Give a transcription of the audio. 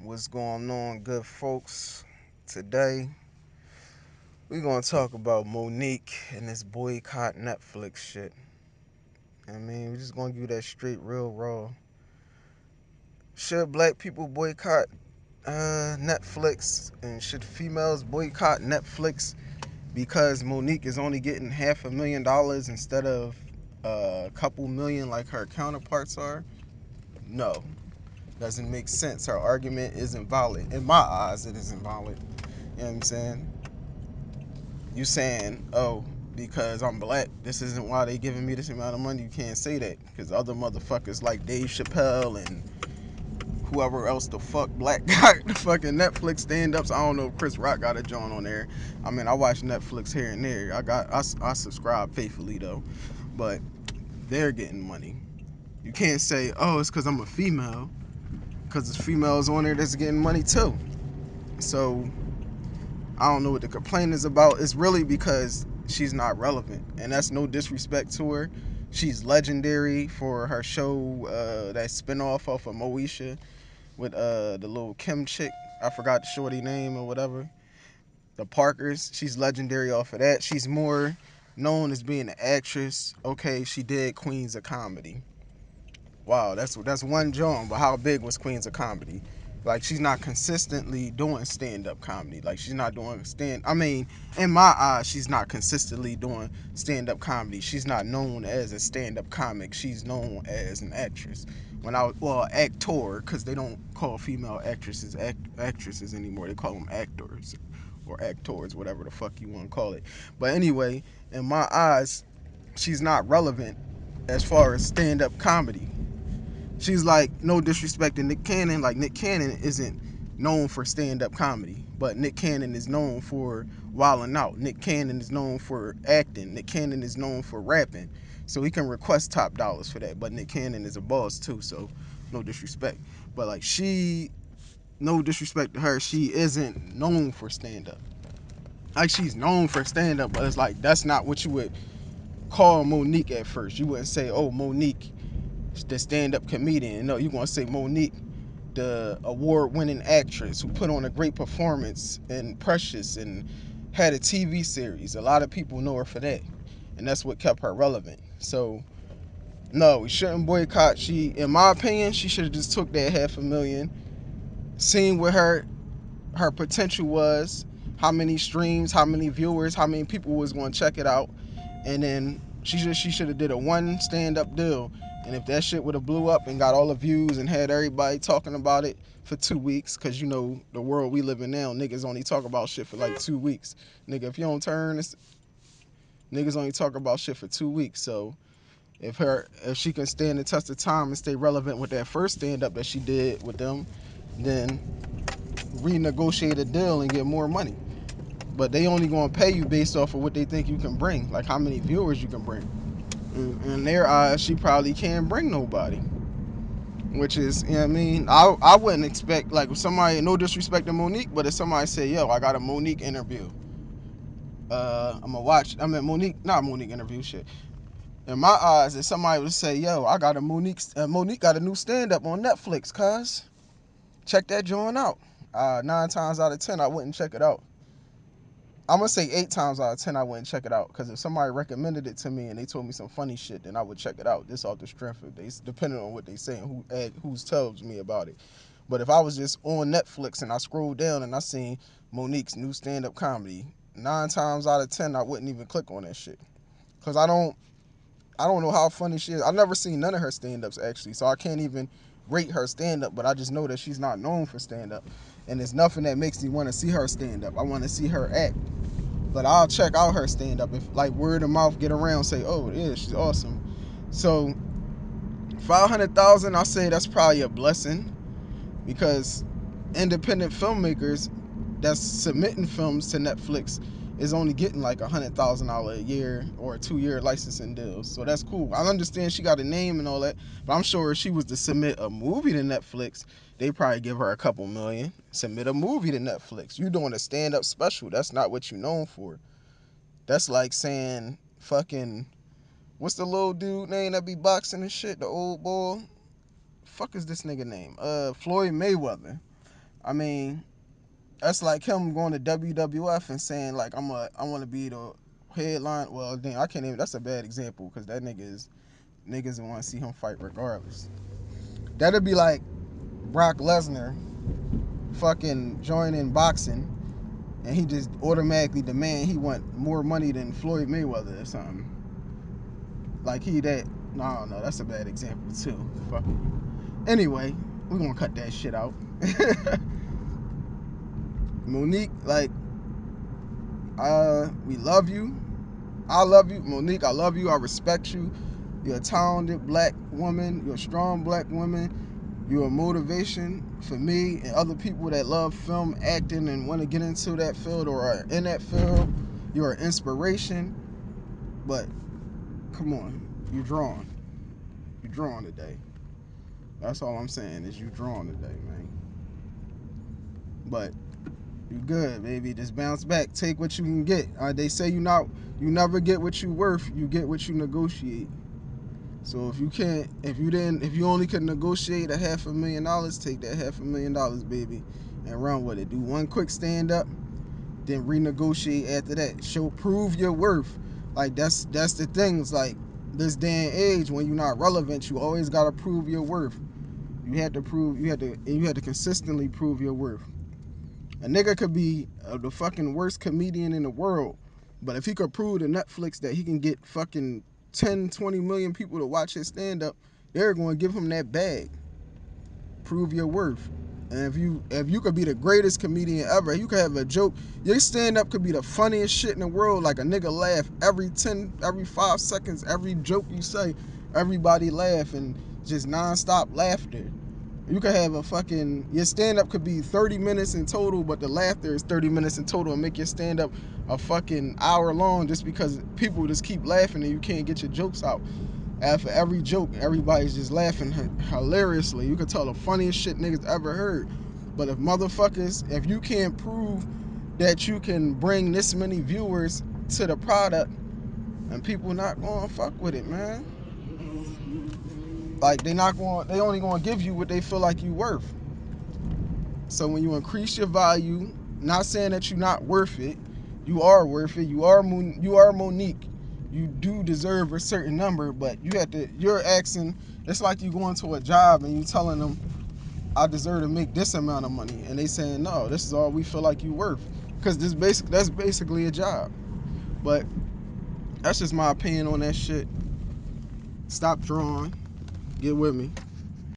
What's going on, good folks? Today, we're going to talk about Monique and this boycott Netflix shit. We're just going to give you that straight, real, raw. Should black people boycott Netflix? And should females boycott Netflix because Monique is only getting $500,000 instead of a couple million like her counterparts are? No. Doesn't make sense. Her argument isn't valid. In my eyes, it isn't valid. You know what I'm saying? You saying, oh, because I'm black, this isn't why they giving me this amount of money. You can't say that because other motherfuckers like Dave Chappelle and whoever else the fuck black got the fucking Netflix stand-ups. I don't know if Chris Rock got a joint on there. I watch Netflix here and there. I subscribe faithfully though, but they're getting money. You can't say, oh, it's because I'm a female, because there's females on there that's getting money too. So I don't know what the complaint is about. It's really because she's not relevant, and that's no disrespect to her. She's legendary for her show, that spinoff off of Moesha with the little Kim chick. I forgot the shorty name or whatever. The Parkers. She's legendary off of that. She's more known as being an actress. Okay, she did Queens of Comedy. Wow, that's one joint. But how big was Queens of Comedy? Like, she's not consistently doing stand-up comedy. Like, she's not doing in my eyes, she's not consistently doing stand-up comedy. She's not known as a stand-up comic. She's known as an actress. Actor, because they don't call female actresses actresses anymore. They call them actors or actors, whatever the fuck you want to call it. But anyway, in my eyes, she's not relevant as far as stand-up comedy. She's like, no disrespect to Nick Cannon. Like, Nick Cannon isn't known for stand-up comedy, but Nick Cannon is known for wilding out. Nick Cannon is known for acting. Nick Cannon is known for rapping. So he can request top dollars for that. But Nick Cannon is a boss too, so no disrespect. But like, no disrespect to her, she isn't known for stand-up. Like, she's known for stand-up, but it's like, that's not what you would call Monique at first. You wouldn't say, oh, Monique, the stand-up comedian. No, you're gonna say Monique, the award-winning actress who put on a great performance in Precious and had a TV series. A lot of people know her for that, and that's what kept her relevant. So no, we shouldn't boycott. In my opinion, she should have just took that 500,000, seen what her potential was, how many streams, how many viewers, how many people was going to check it out, and then she should have did a one stand-up deal. And if that shit would have blew up and got all the views and had everybody talking about it for 2 weeks, because you know the world we live in now, niggas only talk about shit for like 2 weeks. Nigga, if you don't turn, niggas only talk about shit for 2 weeks. So if she can stand the test of time and stay relevant with that first stand-up that she did with them, then renegotiate a deal and get more money. But they only gonna pay you based off of what they think you can bring, like how many viewers you can bring. In their eyes, she probably can't bring nobody. Which is, you know what I mean? I wouldn't expect, like, if somebody, no disrespect to Monique, but if somebody say, yo, I got a Monique interview, I'm gonna watch, Monique, not Monique interview, shit. In my eyes, if somebody would say, yo, I got a Monique got a new stand-up on Netflix, cuz, check that joint out. 9 times out of 10, I wouldn't check it out. I'm gonna say 8 times out of 10 I wouldn't check it out, because if somebody recommended it to me and they told me some funny shit, then I would check it out. This off the strength of they, depending on what they say and who's tells me about it. But if I was just on Netflix and I scrolled down and I seen Monique's new stand-up comedy, 9 times out of 10 I wouldn't even click on that shit, because I don't know how funny she is. I've never seen none of her stand-ups actually, so I can't even rate her stand-up. But I just know that she's not known for stand-up, and there's nothing that makes me want to see her stand-up. I want to see her act. But I'll check out her stand up if like word of mouth get around, say, oh yeah, she's awesome. So 500,000, I'll say that's probably a blessing, because independent filmmakers that's submitting films to Netflix is only getting like $100,000 a year or a 2-year licensing deal. So that's cool. I understand she got a name and all that, but I'm sure if she was to submit a movie to Netflix, they probably give her a couple million. Submit a movie to Netflix. You doing a stand-up special. That's not what you known for. That's like saying fucking, what's the little dude name that be boxing and shit? The old boy. Fuck is this nigga name? Floyd Mayweather. I mean, that's like him going to WWF and saying like I want to be the headline. Well, then I can't even. That's a bad example because that niggas want to see him fight regardless. That'd be like Brock Lesnar fucking joining boxing and he just automatically demand he want more money than Floyd Mayweather or something. Like he that. No, that's a bad example too. Fuck it. Anyway, we're gonna cut that shit out. Monique, like, we love you. I love you, Monique. I love you. I respect you. You're a talented black woman. You're a strong black woman. You're a motivation for me and other people that love film, acting, and want to get into that field or are in that field. You're an inspiration. But come on, you're drawn. You're drawn today. That's all I'm saying is you drawn today, man. But you good, baby. Just bounce back. Take what you can get. They say you never get what you worth. You get what you negotiate. So if you only could negotiate $500,000, take that $500,000, baby, and run with it. Do one quick stand up, then renegotiate after that. Prove your worth. Like that's the thing. It's like this day and age when you're not relevant, you always gotta prove your worth. You had to consistently prove your worth. A nigga could be the fucking worst comedian in the world, but if he could prove to Netflix that he can get fucking 10, 20 million people to watch his stand-up, they're going to give him that bag. Prove your worth. And if you could be the greatest comedian ever, you could have a joke. Your stand-up could be the funniest shit in the world. Like a nigga laugh every 5 seconds, every joke you say, everybody laugh and just non-stop laughter. You could have your stand-up could be 30 minutes in total, but the laughter is 30 minutes in total and make your stand-up a fucking hour long just because people just keep laughing and you can't get your jokes out. After every joke, everybody's just laughing hilariously. You could tell the funniest shit niggas ever heard. But if you can't prove that you can bring this many viewers to the product, and people not going to fuck with it, man. Like they only going to give you what they feel like you worth. So when you increase your value, not saying that you're not worth it, you are worth it. You are Monique. You do deserve a certain number, but you're asking. It's like you going to a job and you telling them, I deserve to make this amount of money, and they saying no, this is all we feel like you worth, because that's basically a job. But that's just my opinion on that shit. Stop drawing. Get with me.